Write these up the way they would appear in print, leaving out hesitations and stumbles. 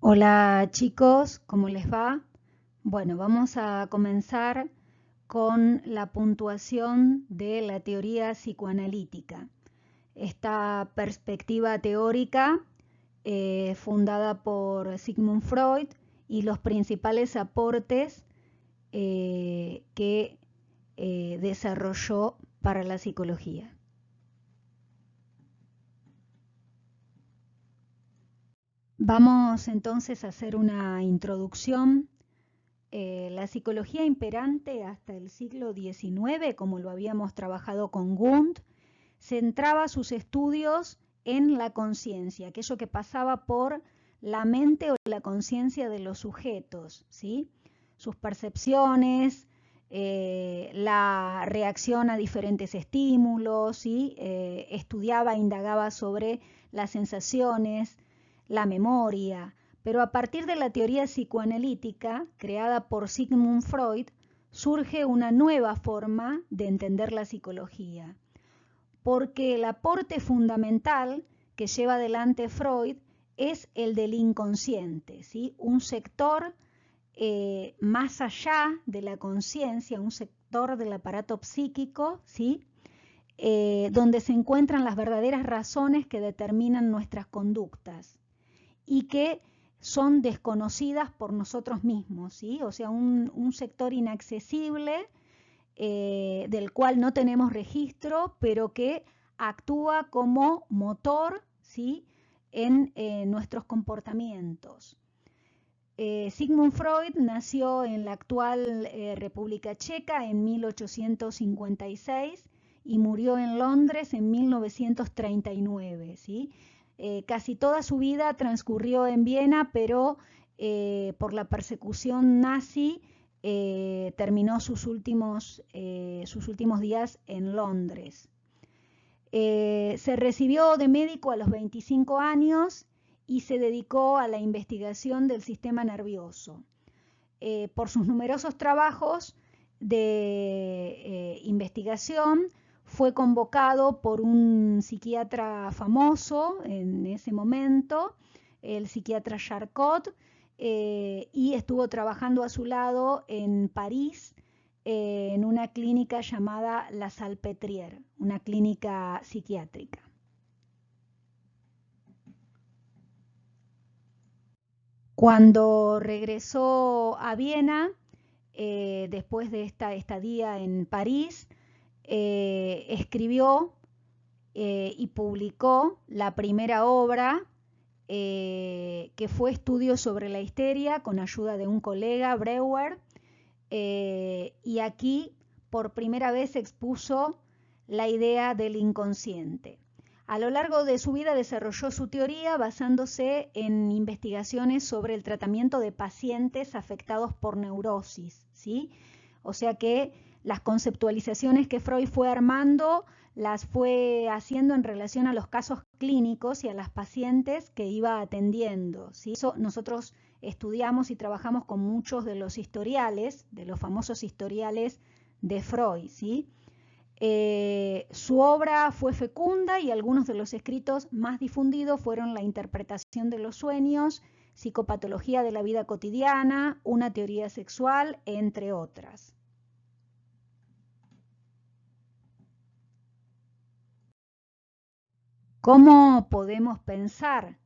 Hola chicos, ¿cómo les va? Bueno, vamos a comenzar con la puntuación de la teoría psicoanalítica. Esta perspectiva teórica fundada por Sigmund Freud y los principales aportes que desarrolló para la psicología. Vamos entonces a hacer una introducción. La psicología imperante hasta el siglo XIX, como lo habíamos trabajado con Wundt, centraba sus estudios en la conciencia, aquello que pasaba por la mente o la conciencia de los sujetos, ¿sí? Sus percepciones, la reacción a diferentes estímulos, ¿sí? Estudiaba, indagaba sobre las sensaciones, la memoria, pero a partir de la teoría psicoanalítica creada por Sigmund Freud surge una nueva forma de entender la psicología, porque el aporte fundamental que lleva adelante Freud es el del inconsciente, ¿sí? Un sector más allá de la conciencia, un sector del aparato psíquico, ¿sí? Donde se encuentran las verdaderas razones que determinan nuestras conductas y que son desconocidas por nosotros mismos, ¿sí? O sea, un sector inaccesible del cual no tenemos registro, pero que actúa como motor, ¿sí? en nuestros comportamientos. Sigmund Freud nació en la actual República Checa en 1856 y murió en Londres en 1939, ¿sí? Casi toda su vida transcurrió en Viena, pero por la persecución nazi terminó sus últimos días en Londres. Se recibió de médico a los 25 años y se dedicó a la investigación del sistema nervioso. Por sus numerosos trabajos de investigación, fue convocado por un psiquiatra famoso en ese momento, el psiquiatra Charcot, y estuvo trabajando a su lado en París, en una clínica llamada La Salpêtrière, una clínica psiquiátrica. Cuando regresó a Viena, después de esta estadía en París, escribió y publicó la primera obra que fue Estudios sobre la histeria con ayuda de un colega, Breuer, y aquí por primera vez expuso la idea del inconsciente. A lo largo de su vida desarrolló su teoría basándose en investigaciones sobre el tratamiento de pacientes afectados por neurosis, ¿sí? O sea que las conceptualizaciones que Freud fue armando las fue haciendo en relación a los casos clínicos y a las pacientes que iba atendiendo, ¿sí? Eso nosotros estudiamos y trabajamos con muchos de los historiales, de los famosos historiales de Freud, ¿sí? Su obra fue fecunda y algunos de los escritos más difundidos fueron La interpretación de los sueños, Psicopatología de la vida cotidiana, Una teoría sexual, entre otras. ¿Cómo podemos pensar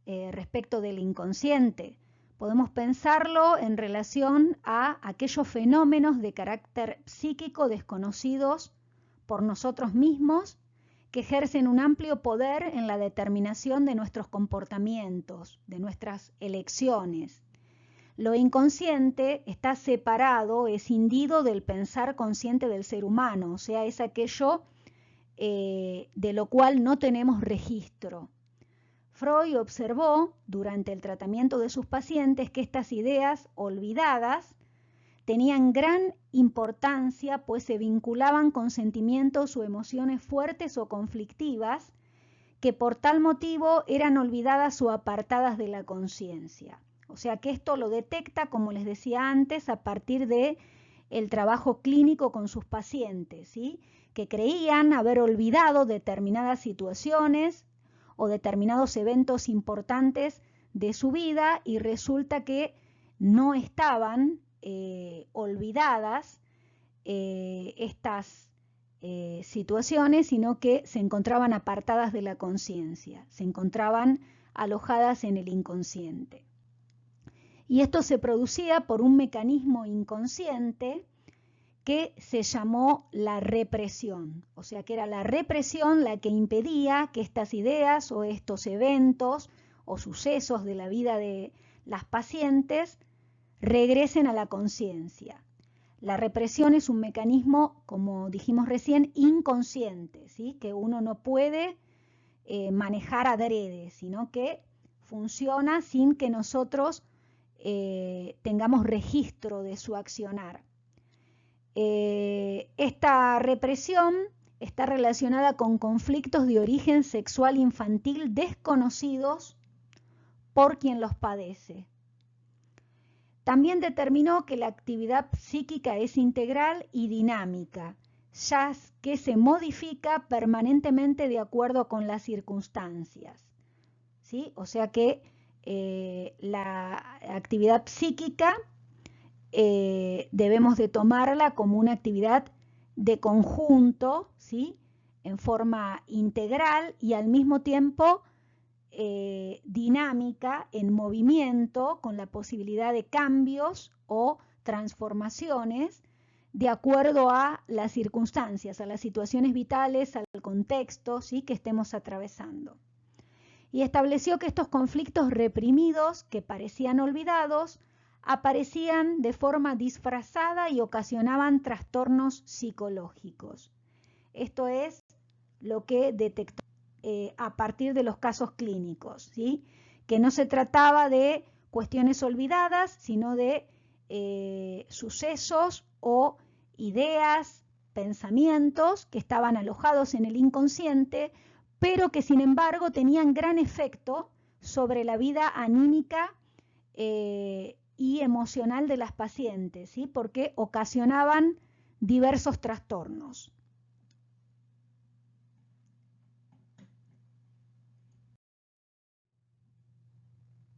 respecto del inconsciente? Podemos pensarlo en relación a aquellos fenómenos de carácter psíquico desconocidos por nosotros mismos que ejercen un amplio poder en la determinación de nuestros comportamientos, de nuestras elecciones. Lo inconsciente está separado, escindido del pensar consciente del ser humano, o sea, es aquello de lo cual no tenemos registro. Freud observó durante el tratamiento de sus pacientes que estas ideas olvidadas tenían gran importancia, pues se vinculaban con sentimientos o emociones fuertes o conflictivas que por tal motivo eran olvidadas o apartadas de la conciencia. O sea que esto lo detecta, como les decía antes, a partir de el trabajo clínico con sus pacientes, ¿sí? Que creían haber olvidado determinadas situaciones o determinados eventos importantes de su vida y resulta que no estaban olvidadas estas situaciones, sino que se encontraban apartadas de la conciencia, se encontraban alojadas en el inconsciente. Y esto se producía por un mecanismo inconsciente que se llamó la represión, o sea que era la represión la que impedía que estas ideas o estos eventos o sucesos de la vida de las pacientes regresen a la conciencia. La represión es un mecanismo, como dijimos recién, inconsciente, ¿sí? Que uno no puede manejar adrede, sino que funciona sin que nosotros tengamos registro de su accionar. Esta represión está relacionada con conflictos de origen sexual infantil desconocidos por quien los padece. También determinó que la actividad psíquica es integral y dinámica, ya que se modifica permanentemente de acuerdo con las circunstancias, ¿sí? O sea que la actividad psíquica debemos de tomarla como una actividad de conjunto, ¿sí? En forma integral y al mismo tiempo dinámica, en movimiento, con la posibilidad de cambios o transformaciones de acuerdo a las circunstancias, a las situaciones vitales, al contexto, ¿sí? Que estemos atravesando. Y estableció que estos conflictos reprimidos, que parecían olvidados, aparecían de forma disfrazada y ocasionaban trastornos psicológicos. Esto es lo que detectó a partir de los casos clínicos, ¿sí? Que no se trataba de cuestiones olvidadas, sino de sucesos o ideas, pensamientos que estaban alojados en el inconsciente, pero que sin embargo tenían gran efecto sobre la vida anímica y emocional de las pacientes, ¿sí? Porque ocasionaban diversos trastornos.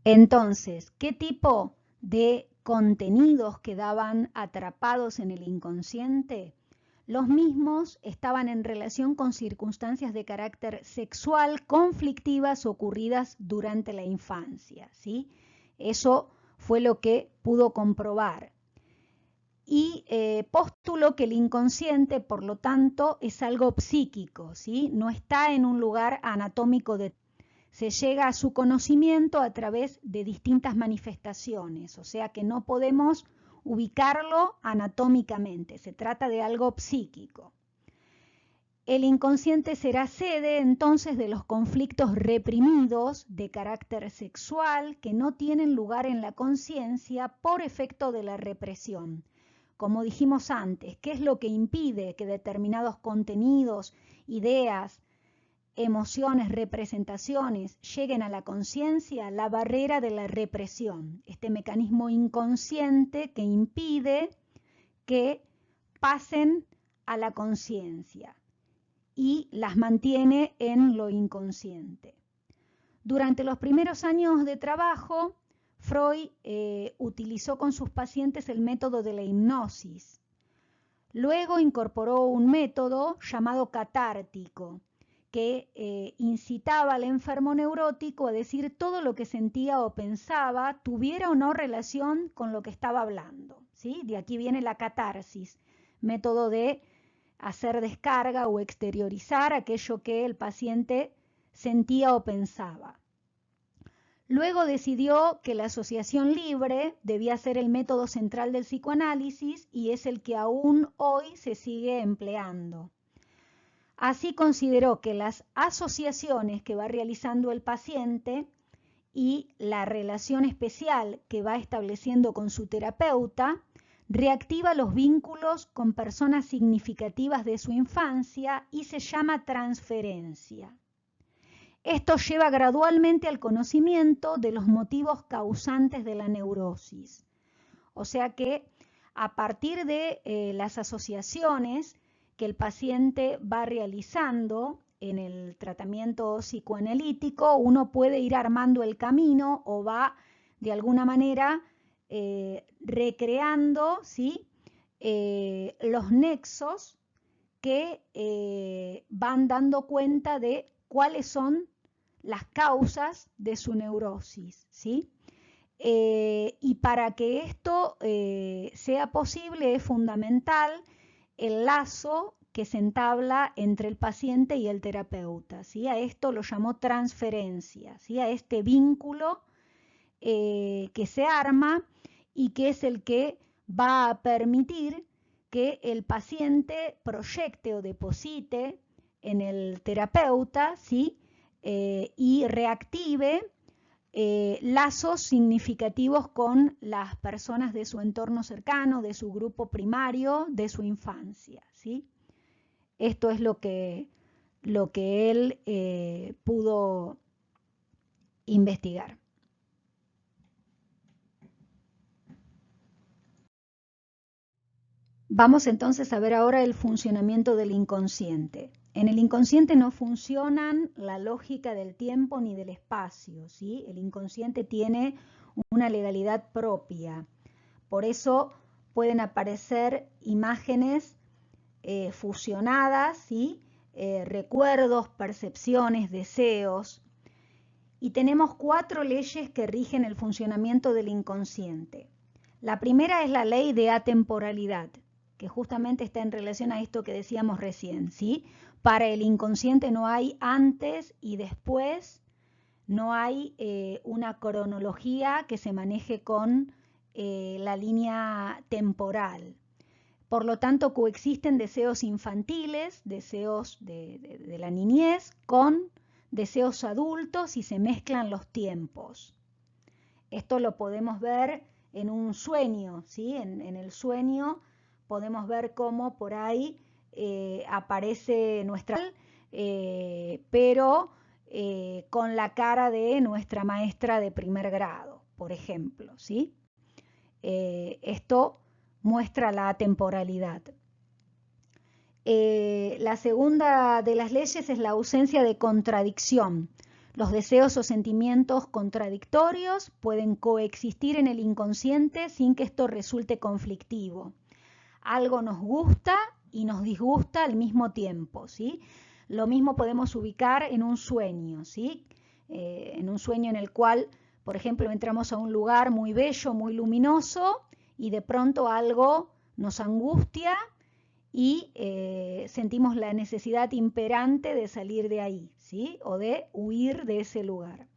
Entonces, ¿qué tipo de contenidos quedaban atrapados en el inconsciente? Los mismos estaban en relación con circunstancias de carácter sexual conflictivas ocurridas durante la infancia, ¿sí? Eso fue lo que pudo comprobar. Y postuló que el inconsciente, por lo tanto, es algo psíquico, ¿sí? No está en un lugar anatómico se llega a su conocimiento a través de distintas manifestaciones, o sea que no podemos ubicarlo anatómicamente, se trata de algo psíquico. El inconsciente será sede entonces de los conflictos reprimidos de carácter sexual que no tienen lugar en la conciencia por efecto de la represión. Como dijimos antes, ¿qué es lo que impide que determinados contenidos, ideas, emociones, representaciones lleguen a la conciencia? La barrera de la represión, este mecanismo inconsciente que impide que pasen a la conciencia y las mantiene en lo inconsciente. Durante los primeros años de trabajo, Freud utilizó con sus pacientes el método de la hipnosis. Luego incorporó un método llamado catártico, que incitaba al enfermo neurótico a decir todo lo que sentía o pensaba, tuviera o no relación con lo que estaba hablando, ¿sí? De aquí viene la catarsis, método de hacer descarga o exteriorizar aquello que el paciente sentía o pensaba. Luego decidió que la asociación libre debía ser el método central del psicoanálisis y es el que aún hoy se sigue empleando. Así consideró que las asociaciones que va realizando el paciente y la relación especial que va estableciendo con su terapeuta reactiva los vínculos con personas significativas de su infancia y se llama transferencia. Esto lleva gradualmente al conocimiento de los motivos causantes de la neurosis. O sea que a partir de las asociaciones que el paciente va realizando en el tratamiento psicoanalítico, uno puede ir armando el camino o va de alguna manera recreando, ¿sí? Los nexos que van dando cuenta de cuáles son las causas de su neurosis, ¿sí? Y para que esto sea posible es fundamental el lazo que se entabla entre el paciente y el terapeuta, ¿sí? A esto lo llamó transferencia, ¿sí? A este vínculo que se arma y que es el que va a permitir que el paciente proyecte o deposite en el terapeuta, ¿sí? Y reactive lazos significativos con las personas de su entorno cercano, de su grupo primario, de su infancia, ¿sí? Esto es lo que él pudo investigar. Vamos entonces a ver ahora el funcionamiento del inconsciente. En el inconsciente no funcionan la lógica del tiempo ni del espacio, ¿sí? El inconsciente tiene una legalidad propia. Por eso pueden aparecer imágenes fusionadas, ¿sí? Recuerdos, percepciones, deseos. Y tenemos 4 leyes que rigen el funcionamiento del inconsciente. La primera es la ley de atemporalidad, que justamente está en relación a esto que decíamos recién, ¿sí? Para el inconsciente no hay antes y después, no hay una cronología que se maneje con la línea temporal. Por lo tanto, coexisten deseos infantiles, deseos de la niñez, con deseos adultos y se mezclan los tiempos. Esto lo podemos ver en un sueño, ¿sí? En el sueño podemos ver cómo por ahí aparece nuestra, pero con la cara de nuestra maestra de primer grado, por ejemplo, ¿sí? Esto muestra la temporalidad. La segunda de las leyes es la ausencia de contradicción. Los deseos o sentimientos contradictorios pueden coexistir en el inconsciente sin que esto resulte conflictivo. Algo nos gusta y nos disgusta al mismo tiempo, ¿sí? Lo mismo podemos ubicar en un sueño, ¿sí? En un sueño en el cual, por ejemplo, entramos a un lugar muy bello, muy luminoso y de pronto algo nos angustia y sentimos la necesidad imperante de salir de ahí, ¿sí? O de huir de ese lugar.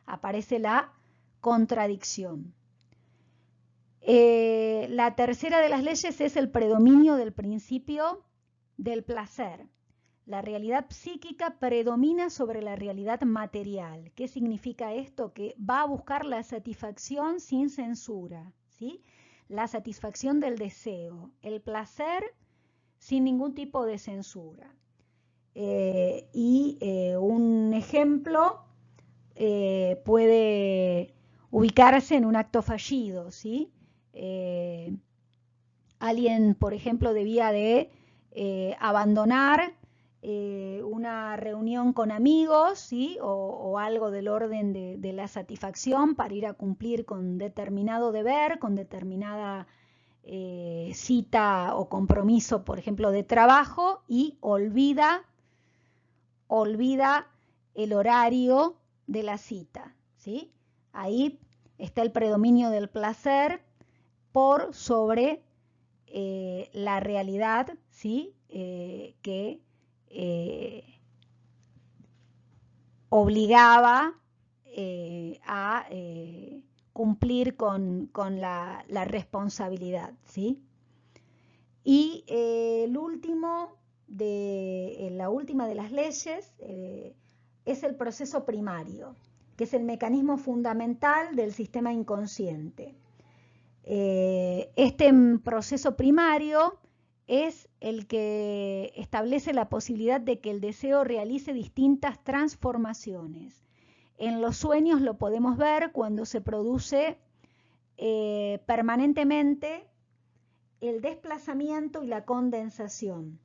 Aparece la contradicción. La tercera de las leyes es el predominio del principio del placer. La realidad psíquica predomina sobre la realidad material. ¿Qué significa esto? Que va a buscar la satisfacción sin censura, ¿sí? La satisfacción del deseo, el placer sin ningún tipo de censura. Un ejemplo puede ubicarse en un acto fallido, ¿sí? Alguien, por ejemplo, debía de abandonar una reunión con amigos, ¿sí? O algo del orden de la satisfacción para ir a cumplir con determinado deber, con determinada cita o compromiso, por ejemplo, de trabajo, y olvida el horario de la cita, ¿sí? Ahí está el predominio del placer por sobre la realidad, ¿sí? Que obligaba a cumplir con la responsabilidad, ¿sí? Y la última de las leyes es el proceso primario, que es el mecanismo fundamental del sistema inconsciente. Este proceso primario es el que establece la posibilidad de que el deseo realice distintas transformaciones. En los sueños lo podemos ver cuando se produce permanentemente el desplazamiento y la condensación.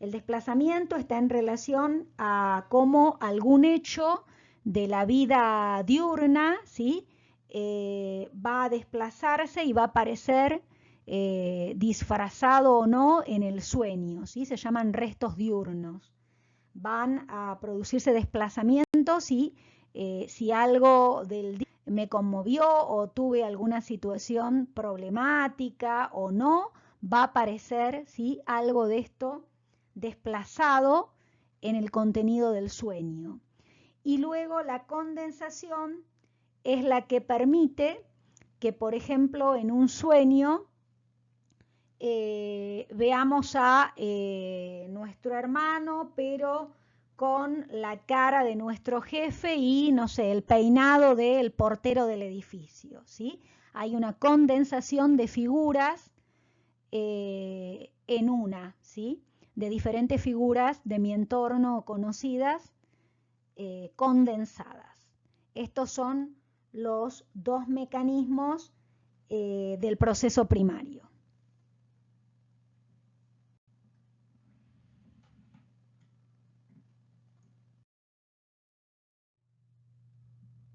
El desplazamiento está en relación a cómo algún hecho de la vida diurna, ¿sí? Va a desplazarse y va a aparecer disfrazado o no en el sueño, ¿sí? Se llaman restos diurnos. Van a producirse desplazamientos y si algo del día me conmovió o tuve alguna situación problemática o no, va a aparecer, ¿sí? Algo de esto desplazado en el contenido del sueño. Y luego la condensación es la que permite que, por ejemplo, en un sueño veamos a nuestro hermano, pero con la cara de nuestro jefe y, no sé, el peinado del portero del edificio, ¿sí? Hay una condensación de figuras en una, ¿sí? De diferentes figuras de mi entorno conocidas, condensadas. Estos son los dos mecanismos del proceso primario.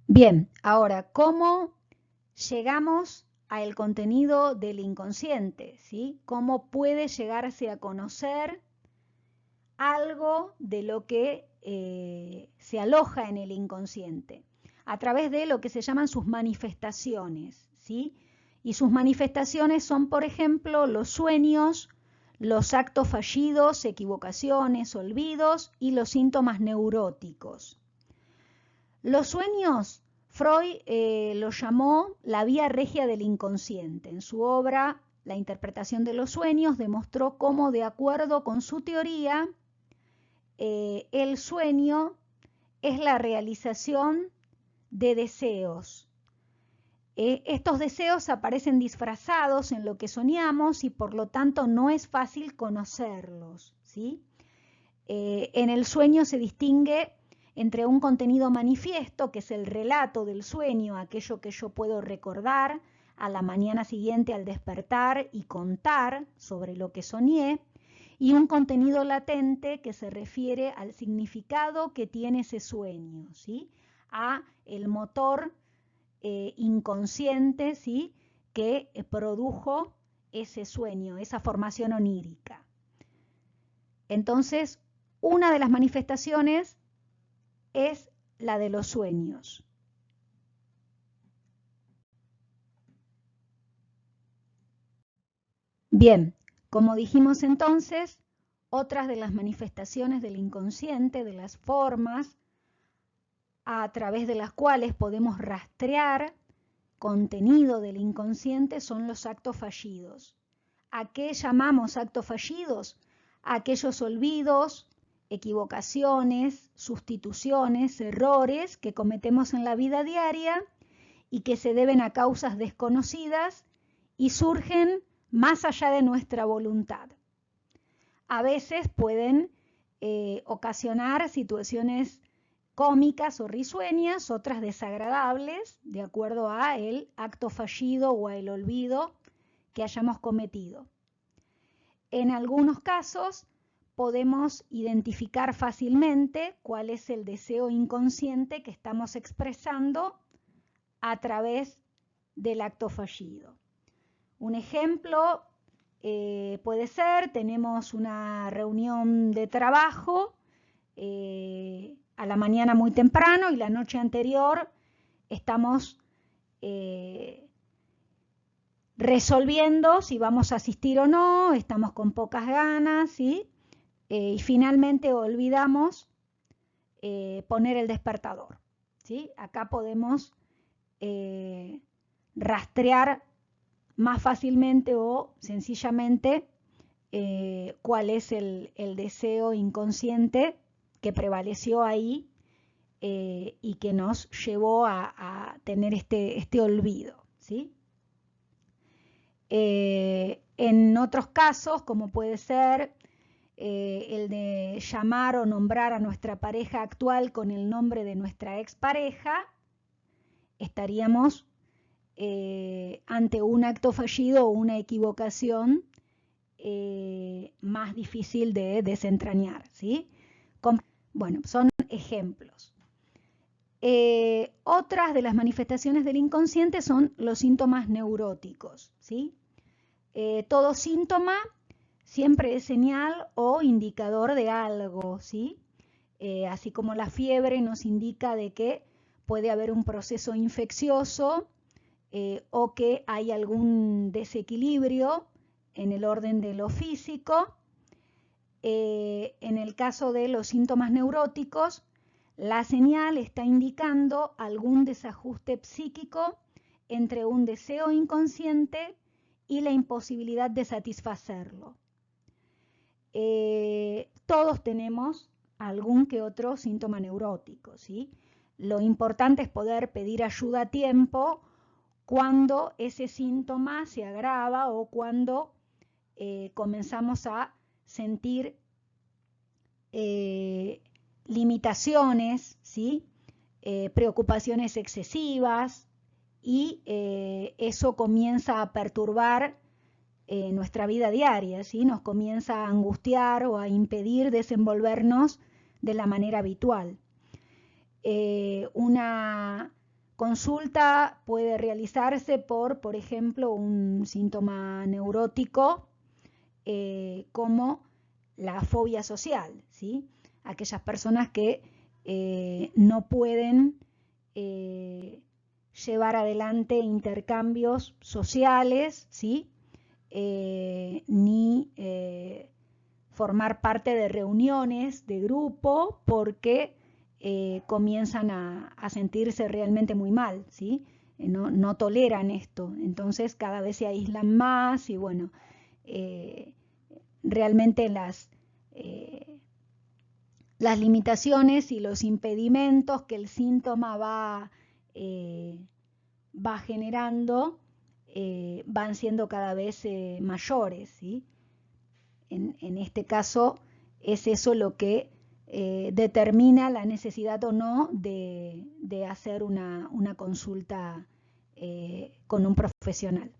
Bien, ahora, ¿cómo llegamos al contenido del inconsciente? ¿Sí? ¿Cómo puede llegarse a conocer algo de lo que se aloja en el inconsciente? A través de lo que se llaman sus manifestaciones, ¿sí? Y sus manifestaciones son, por ejemplo, los sueños, los actos fallidos, equivocaciones, olvidos y los síntomas neuróticos. Los sueños, Freud los llamó la vía regia del inconsciente. En su obra, La interpretación de los sueños, demostró cómo, de acuerdo con su teoría, el sueño es la realización de deseos. Estos deseos aparecen disfrazados en lo que soñamos y por lo tanto no es fácil conocerlos, ¿sí? En el sueño se distingue entre un contenido manifiesto, que es el relato del sueño, aquello que yo puedo recordar a la mañana siguiente al despertar y contar sobre lo que soñé, y un contenido latente que se refiere al significado que tiene ese sueño, ¿sí? A el motor inconsciente, ¿sí? Que produjo ese sueño, esa formación onírica. Entonces, una de las manifestaciones es la de los sueños. Bien, como dijimos entonces, otras de las manifestaciones del inconsciente, de las formas a través de las cuales podemos rastrear contenido del inconsciente, son los actos fallidos. ¿A qué llamamos actos fallidos? A aquellos olvidos, equivocaciones, sustituciones, errores que cometemos en la vida diaria y que se deben a causas desconocidas y surgen más allá de nuestra voluntad. A veces pueden ocasionar situaciones cómicas o risueñas, otras desagradables, de acuerdo a el acto fallido o el olvido que hayamos cometido. En algunos casos podemos identificar fácilmente cuál es el deseo inconsciente que estamos expresando a través del acto fallido. Un ejemplo puede ser, tenemos una reunión de trabajo a la mañana muy temprano y la noche anterior estamos resolviendo si vamos a asistir o no, estamos con pocas ganas, ¿sí? Y finalmente olvidamos poner el despertador, ¿sí? Acá podemos rastrear más fácilmente o sencillamente cuál es el deseo inconsciente que prevaleció ahí y que nos llevó a tener este olvido, ¿sí? En otros casos, como puede ser el de llamar o nombrar a nuestra pareja actual con el nombre de nuestra expareja, estaríamos ante un acto fallido o una equivocación más difícil de desentrañar, ¿sí? Bueno, son ejemplos. Otras de las manifestaciones del inconsciente son los síntomas neuróticos, ¿sí? Todo síntoma siempre es señal o indicador de algo, ¿sí? Así como la fiebre nos indica de que puede haber un proceso infeccioso o que hay algún desequilibrio en el orden de lo físico. En el caso de los síntomas neuróticos, la señal está indicando algún desajuste psíquico entre un deseo inconsciente y la imposibilidad de satisfacerlo. Todos tenemos algún que otro síntoma neurótico, ¿sí? Lo importante es poder pedir ayuda a tiempo cuando ese síntoma se agrava o cuando comenzamos a sentir limitaciones, ¿sí? Preocupaciones excesivas y eso comienza a perturbar nuestra vida diaria, ¿sí? Nos comienza a angustiar o a impedir desenvolvernos de la manera habitual. Una consulta puede realizarse por ejemplo, un síntoma neurótico como la fobia social, ¿sí? Aquellas personas que no pueden llevar adelante intercambios sociales, ¿sí? Ni formar parte de reuniones de grupo porque comienzan a sentirse realmente muy mal, ¿sí? No toleran esto, entonces cada vez se aíslan más y bueno, realmente las limitaciones y los impedimentos que el síntoma va generando van siendo cada vez mayores, ¿sí? En este caso es eso lo que determina la necesidad o no de hacer una consulta con un profesional.